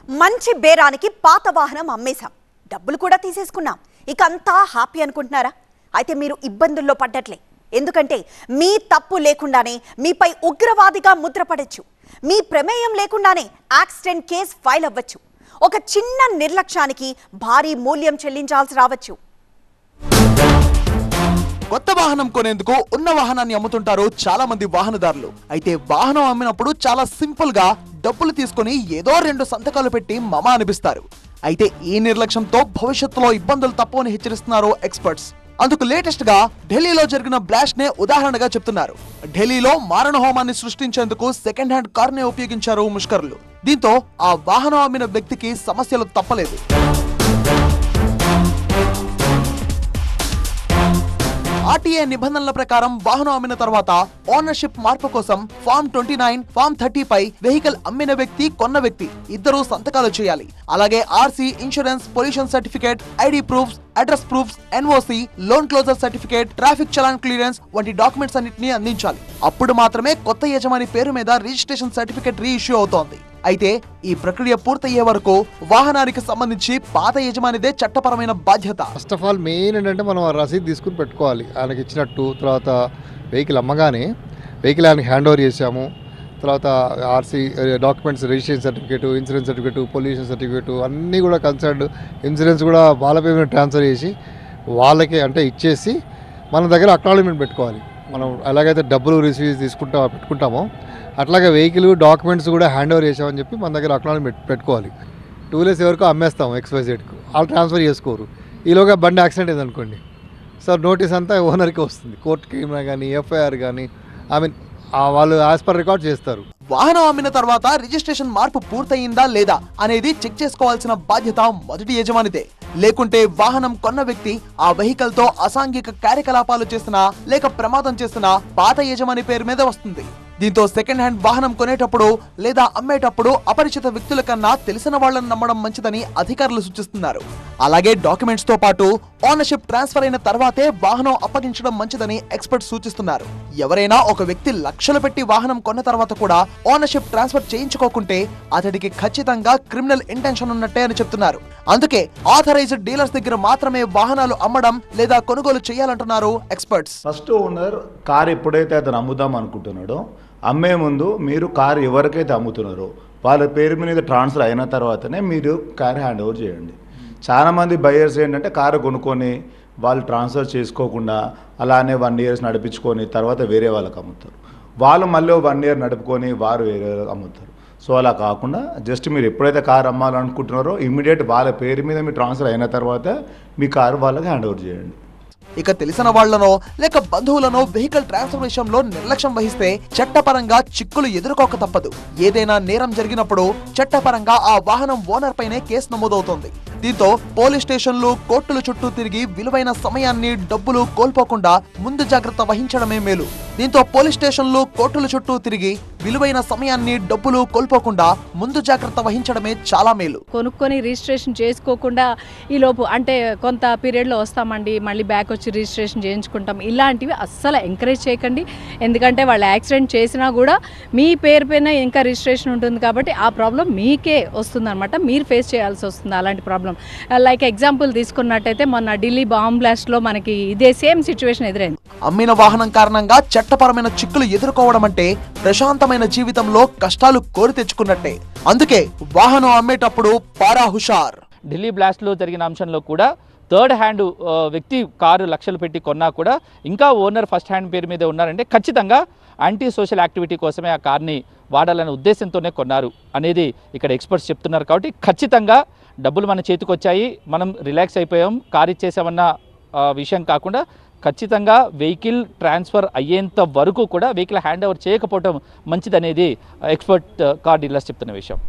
మంచి బేరానికి పాత వాహనం అమ్మేశాం, డబ్బులు కూడా తీసేసుకున్నాం, ఇక అంతా హ్యాపీ అనుకుంటున్నారా? అయితే మీరు ఇబ్బందుల్లో పడ్డట్లే. ఎందుకంటే మీ తప్పు లేకుండానే మీపై ఉగ్రవాదిగా ముద్రపడచ్చు, మీ ప్రమేయం లేకుండానే యాక్సిడెంట్ కేసు ఫైల్ అవ్వచ్చు, ఒక చిన్న నిర్లక్ష్యానికి భారీ మూల్యం చెల్లించాల్సి రావచ్చు. కొత్త వాహనం కొనేందుకు ఉన్న వాహనాన్ని అమ్ముతుంటారు చాలా మంది వాహనదారులు. అయితే వాహనం అమ్మినప్పుడు చాలా సింపుల్ గా డబ్బులు తీసుకుని ఏదో 2 సంతకాలు పెట్టి మమ అనిపిస్తారు. అయితే ఈ నిర్లక్ష్యంతో భవిష్యత్తులో ఇబ్బందులు తప్పవని హెచ్చరిస్తున్నారు ఎక్స్పర్ట్స్. అందుకు లేటెస్ట్ గా ఢిల్లీలో జరిగిన బ్లాస్ట్ నే ఉదాహరణగా చెప్తున్నారు. ఢిల్లీలో మారణ హోమాన్ని సృష్టించేందుకు సెకండ్ హ్యాండ్ కార్ నే ఉపయోగించారు ముష్కరులు. దీంతో ఆ వాహనం అమ్మిన వ్యక్తికి సమస్యలు తప్పలేదు. ఆర్టీఏ నిబంధనల ప్రకారం వాహనం అమ్మిన తర్వాత ఓనర్షిప్ మార్పు కోసం ఫామ్ 29, ఫామ్ 30 పై వెహికల్ అమ్మిన వ్యక్తి, కొన్న వ్యక్తి ఇద్దరు సంతకాలు చేయాలి. అలాగే RC, insurance, pollution certificate, ID proofs, address proofs, NOC, loan closure certificate, traffic challan clearance వంటి డాక్యుమెంట్స్ అన్నింటినీ అందించాలి. అప్పుడు మాత్రమే కొత్త యజమాని పేరు మీద రిజిస్ట్రేషన్ సర్టిఫికేట్ రీఇష్యూ అవుతోంది. అయితే ఈ ప్రక్రియ పూర్తయ్యే వరకు వాహనానికి సంబంధించి పాత యజమానిదే చట్టపరమైన బాధ్యత. ఫస్ట్ ఆఫ్ ఆల్ మెయిన్ ఏంటంటే మనం ఆ రసీదు తీసుకుని పెట్టుకోవాలి ఆయనకి ఇచ్చినట్టు. తర్వాత వెహికల్ అమ్మగానే వెహికల్ ఆయనకి హ్యాండ్ ఓవర్ చేసాము. తర్వాత RC documents, registration certificate, insurance certificate, pollution certificate అన్నీ కూడా కన్సర్న్డ్ ఇన్సూరెన్స్ కూడా వాళ్ళ పేమెంట్ ట్రాన్స్ఫర్ చేసి వాళ్ళకి అంటే ఇచ్చేసి మన దగ్గర అక్నాలజ్మెంట్ పెట్టుకోవాలి. మనం ఎలాగైతే డబ్బులు రిసీవ్ పెట్టుకుంటామో అట్లాగే వెహికల్ డాక్యుమెంట్స్ కూడా హ్యాండ్ ఓవర్ చేసామని చెప్పి మన దగ్గర అక్నాలజ్మెంట్ పెట్టుకోవాలి. 2 వీలర్స్ ఎవరికో అమ్మేస్తాం XYZకు, వాళ్ళు ట్రాన్స్ఫర్ చేసుకోరు. ఈలోగా బండి యాక్సిడెంట్ అయిందనుకోండి, సార్ నోటీస్ అంతా ఓనర్కి వస్తుంది. కోర్టుకి కానీ ఎఫ్ఐఆర్ కానీ వాళ్ళు యాజ్ పర్ రికార్డ్ చేస్తారు. వాహనం అమ్మిన తర్వాత రిజిస్ట్రేషన్ మార్పు పూర్తయిందా లేదా అనేది చెక్ చేసుకోవాల్సిన బాధ్యత మొదటి యజమానిదే. లేకుంటే వాహనం కొన్న వ్యక్తి ఆ వెహికల్ తో అసాంఘిక కార్యకలాపాలు చేసినా లేక ప్రమాదం చేసినా పాత యజమాని పేరు మీద వస్తుంది. దీంతో సెకండ్ హ్యాండ్ వాహనం కొనేటప్పుడు లేదా అమ్మేటప్పుడు అపరిచిత వ్యక్తుల కన్నా తెలిసిన వాళ్ళని నమ్మడం మంచిదని అధికారులు సూచిస్తున్నారు. అలాగే డాక్యుమెంట్స్ తో పాటు ఓనర్షిప్ ట్రాన్స్ఫర్ అయిన తర్వాతే వాహనం అప్పగించడం మంచిదని ఎక్స్పర్ట్స్ సూచిస్తున్నారు. ఎవరైనా ఒక వ్యక్తి లక్షలు పెట్టి వాహనం కొన్న తర్వాత కూడా ఓనర్షిప్ ట్రాన్స్ఫర్ చేయించుకోకుంటే అతడికి ఖచ్చితంగా క్రిమినల్ ఇంటెన్షన్ ఉన్నట్టే అని చెప్తున్నారు. అందుకే ఆథరైజ్డ్ డీలర్స్ దగ్గర మాత్రమే వాహనాలు అమ్మడం లేదా కొనుగోలు చేయాలంటున్నారు ఎక్స్పర్ట్స్. ఫస్ట్ ఓనర్ కార్ ఎప్పుడైతే అతను అమ్ముదాం అనుకుంటున్నాడో అమ్మే ముందు మీరు కారు ఎవరికైతే అమ్ముతున్నారో వాళ్ళ పేరు మీద ట్రాన్స్ఫర్ అయిన తర్వాతనే మీరు కార్ హ్యాండ్ ఓవర్ చేయండి. చాలామంది బయర్స్ ఏంటంటే కారు కొనుక్కొని వాళ్ళు ట్రాన్స్ఫర్ చేసుకోకుండా అలానే 1 years నడిపించుకొని తర్వాత వేరే వాళ్ళకి అమ్ముతారు. వాళ్ళు మళ్ళీ 1 year నడుపుకొని వారు వేరే వాళ్ళకి అమ్ముతారు. సో అలా కాకుండా జస్ట్ మీరు ఎప్పుడైతే కారు అమ్మాలనుకుంటున్నారో ఇమ్మీడియట్ వాళ్ళ పేరు మీద మీరు ట్రాన్స్ఫర్ అయిన తర్వాత మీ కారు వాళ్ళకి హ్యాండ్ ఓవర్ చేయండి. ఇక తెలిసిన వాళ్లనో లేక బంధువులనో వెహికల్ ట్రాన్స్ఫర్ విషయంలో నిర్లక్ష్యం వహిస్తే చట్టపరంగా చిక్కులు ఎదుర్కోక తప్పదు. ఏదైనా నేరం జరిగినప్పుడు చట్టపరంగా ఆ వాహనం ఓనర్ పైనే కేసు నమోదవుతోంది. దీంతో పోలీస్ స్టేషన్లు, కోర్టుల చుట్టూ తిరిగి విలువైన సమయాన్ని, డబ్బులు కోల్పోకుండా ముందు జాగ్రత్త వహించడమే మేలు. దీంతో పోలీస్ స్టేషన్లు, కోర్టుల చుట్టూ తిరిగి విలువైన సమయాన్ని, డబ్బులు కోల్పోకుండా ముందు జాగ్రత్త వహించడమే చాలా మేలు. కొనుక్కొని రిజిస్ట్రేషన్ చేసుకోకుండా ఈ లోపు అంటే కొంత పీరియడ్లో వస్తామండి, మళ్ళీ బ్యాక్ వచ్చి రిజిస్ట్రేషన్ చేయించుకుంటాం, ఇలాంటివి అస్సలు ఎంకరేజ్ చేయకండి. ఎందుకంటే వాళ్ళు యాక్సిడెంట్ చేసినా కూడా మీ పేరు పైన ఇంకా రిజిస్ట్రేషన్ ఉంటుంది కాబట్టి ఆ ప్రాబ్లం మీకే వస్తుందన్నమాట, మీరు ఫేస్ చేయాల్సి వస్తుంది అలాంటి ప్రాబ్లం. లైక్ ఎగ్జాంపుల్ తీసుకున్నట్టయితే మొన్న ఢిల్లీ బాంబ్ బ్లాస్ట్ లో మనకి ఇదే సేమ్ సిచ్యువేషన్ ఎదురైంది. అమ్మిన వాహనం కారణంగా చట్టపరమైన చిక్కులు ఎదుర్కోవడం అంటే ప్రశాంతమైన జీవితంలో కష్టాలు కోరి తెచ్చుకున్నట్టే. అందుకే వాహనం అమ్మేటప్పుడు పారా హుషార్. ఢిల్లీ బ్లాస్ట్ లో జరిగిన అంశంలో కూడా థర్డ్ హ్యాండ్ వ్యక్తి కారు లక్షలు పెట్టి కొన్నా కూడా ఇంకా ఓనర్ ఫస్ట్ హ్యాండ్ పేరు మీద ఉన్నారంటే ఖచ్చితంగా యాంటీ సోషల్ యాక్టివిటీ కోసమే ఆ కార్ని వాడాలనే ఉద్దేశంతోనే కొన్నారు అనేది ఇక్కడ ఎక్స్పర్ట్స్ చెప్తున్నారు. కాబట్టి ఖచ్చితంగా డబ్బులు మన చేతికి వచ్చాయి, మనం రిలాక్స్ అయిపోయాం, కార్ ఇచ్చేసామన్న విషయం కాకుండా ఖచ్చితంగా వెహికల్ ట్రాన్స్ఫర్ అయ్యేంత వరకు కూడా వెహికల్ హ్యాండ్ ఓవర్ చేయకపోవడం మంచిదనేది ఎక్స్పర్ట్ కార్ డీలర్స్ చెప్తున్న విషయం.